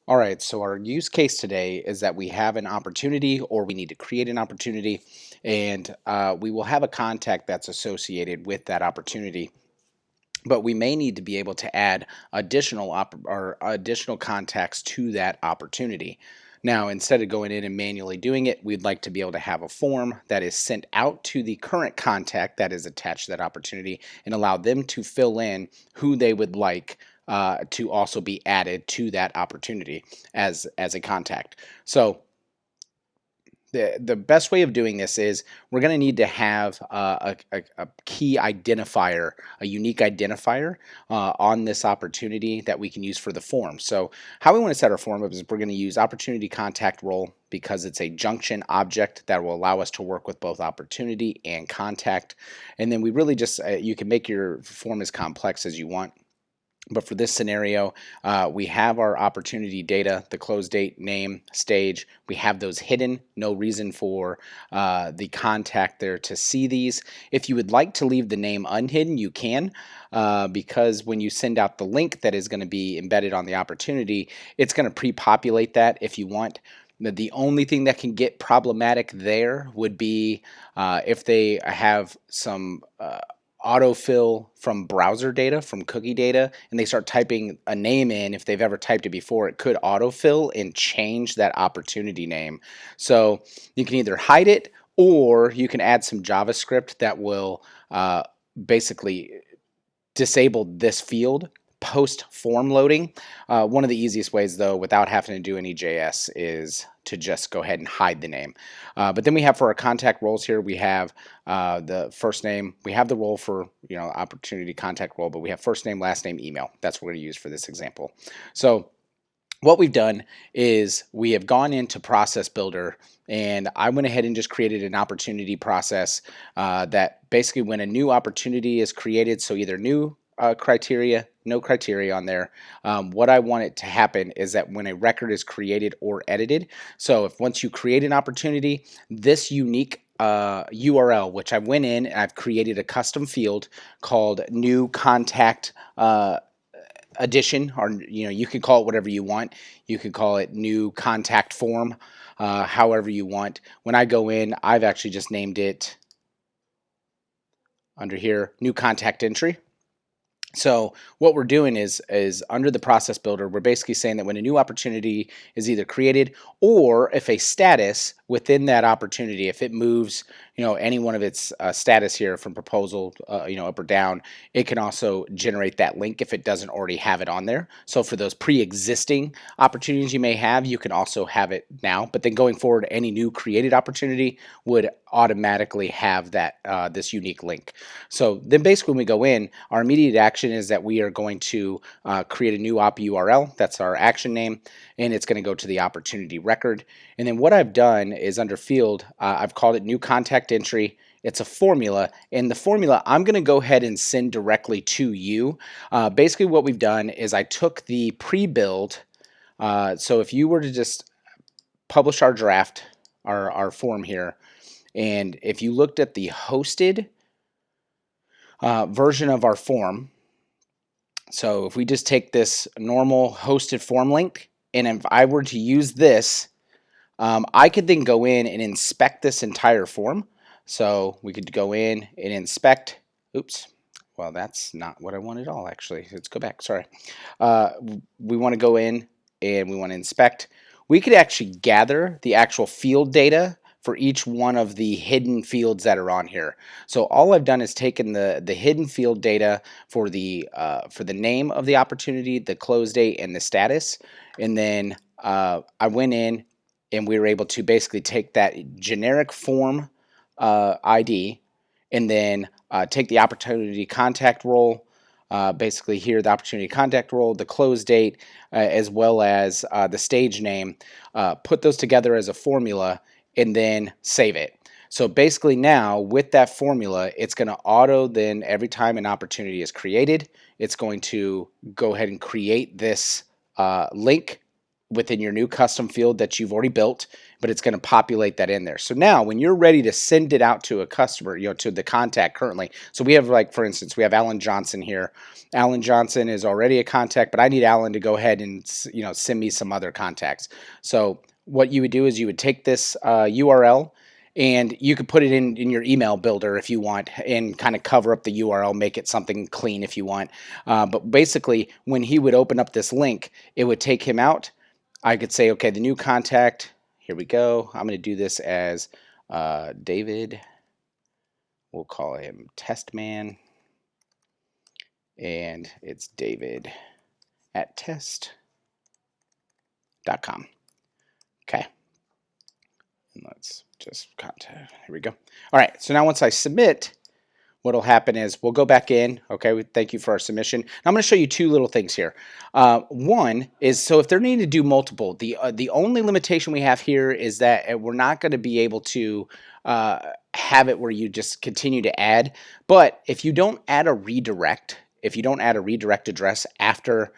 All right, so our use case today is that we have an opportunity or we need to create an opportunity, and we will have a contact that's associated with that opportunity. But we may need to be able to add additional contacts to that opportunity. Now, instead of going in and manually doing it, we'd like to be able to have a form that is sent out to the current contact that is attached to that opportunity and allow them to fill in who they would like to also be added to that opportunity as a contact. So the best way of doing this is we're going to need to have a key identifier, a unique identifier on this opportunity that we can use for the form. So how we want to set our form up is we're going to use opportunity contact role because it's a junction object that will allow us to work with both opportunity and contact. And then we really just, you can make your form as complex as you want. But for this scenario, we have our opportunity data, the close date, name, stage. We have those hidden. No reason for the contact there to see these. If you would like to leave the name unhidden, you can, because when you send out the link that is going to be embedded on the opportunity, it's going to pre-populate that if you want. The only thing that can get problematic there would be if they have some autofill from browser data, from cookie data, and they start typing a name in. If they've ever typed it before, it could autofill and change that opportunity name. So you can either hide it or you can add some JavaScript that will basically disable this field post form loading. One of the easiest ways, though, without having to do any JS, is to just go ahead and hide the name. But then we have for our contact roles here, we have the first name. We have the role for opportunity contact role, but we have first name, last name, email. That's what we're going to use for this example. So what we've done is we have gone into Process Builder, and I went ahead and just created an opportunity process that basically when a new opportunity is created, so either new criteria, no criteria on there. What I want it to happen is that when a record is created or edited, so if once you create an opportunity, this unique URL, which I went in and I've created a custom field called new contact addition, or you can call it whatever you want. You can call it new contact form, however you want. When I go in, I've actually just named it under here new contact entry. So what we're doing is under the process builder, we're basically saying that when a new opportunity is either created or if a status within that opportunity, if it moves, any one of its status here from proposal, up or down, it can also generate that link if it doesn't already have it on there. So for those pre-existing opportunities you may have, you can also have it now. But then going forward, any new created opportunity would automatically have that this unique link. So then basically when we go in, our immediate action is that we are going to create a new op URL. That's our action name, and it's going to go to the opportunity record. And then what I've done is under field, I've called it new contact entry. It's a formula, and the formula I'm going to go ahead and send directly to you. Basically what we've done is I took the pre-build. So if you were to just publish our draft, our form here, and if you looked at the hosted version of our form, so if we just take this normal hosted form link, and if I were to use this, I could then go in and inspect this entire form. So we could go in and inspect. Oops. Well, that's not what I want at all, actually. Let's go back. Sorry. We want to go in and we want to inspect. We could actually gather the actual field data for each one of the hidden fields that are on here. So all I've done is taken the hidden field data for the name of the opportunity, the close date, and the status, and then I went in and we were able to basically take that generic form ID and then take the opportunity contact role, basically here the opportunity contact role, the close date, as well as the stage name, put those together as a formula, and then save it. So basically now with that formula, it's going to auto then every time an opportunity is created, it's going to go ahead and create this link within your new custom field that you've already built, but it's going to populate that in there. So now when you're ready to send it out to a customer, to the contact currently. So we have, like, for instance, we have Alan Johnson here. Alan Johnson is already a contact, but I need Alan to go ahead and, send me some other contacts. So what you would do is you would take this URL, and you could put it in your email builder if you want, and kind of cover up the URL, make it something clean if you want. But basically, when he would open up this link, it would take him out. I could say, okay, the new contact, here we go. I'm going to do this as David. We'll call him Testman. And it's David at test.com. Okay. And let's just contact. Here we go. All right. So now once I submit, what will happen is we'll go back in. Okay, thank you for our submission. Now I'm going to show you two little things here. One is, so if they're needing to do multiple, the only limitation we have here is that we're not going to be able to have it where you just continue to add. But if you don't add a redirect, address after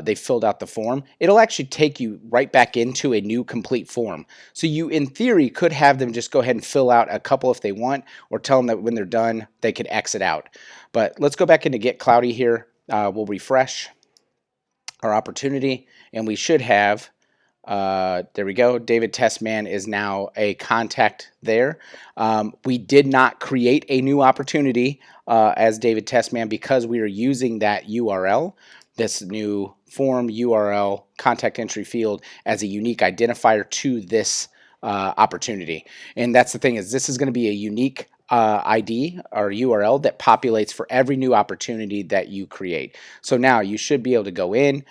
they filled out the form, it'll actually take you right back into a new complete form. So you, in theory, could have them just go ahead and fill out a couple if they want, or tell them that when they're done, they could exit out. But let's go back into Get Cloudy here. We'll refresh our opportunity, and we should have, there we go, David Testman is now a contact there. We did not create a new opportunity as David Testman because we are using that URL, this new form URL contact entry field, as a unique identifier to this opportunity. And that's the thing, is this is going to be a unique ID or URL that populates for every new opportunity that you create. So now you should be able to go in,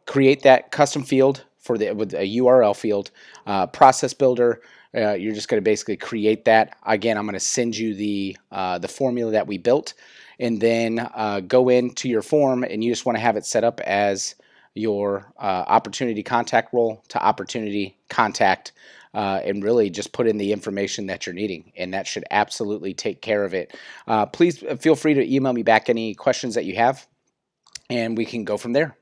create that custom field with a URL field, process builder. You're just going to basically create that. Again, I'm going to send you the formula that we built, and then go into your form, and you just want to have it set up as your opportunity contact role to opportunity contact, and really just put in the information that you're needing, and that should absolutely take care of it. Please feel free to email me back any questions that you have, and we can go from there.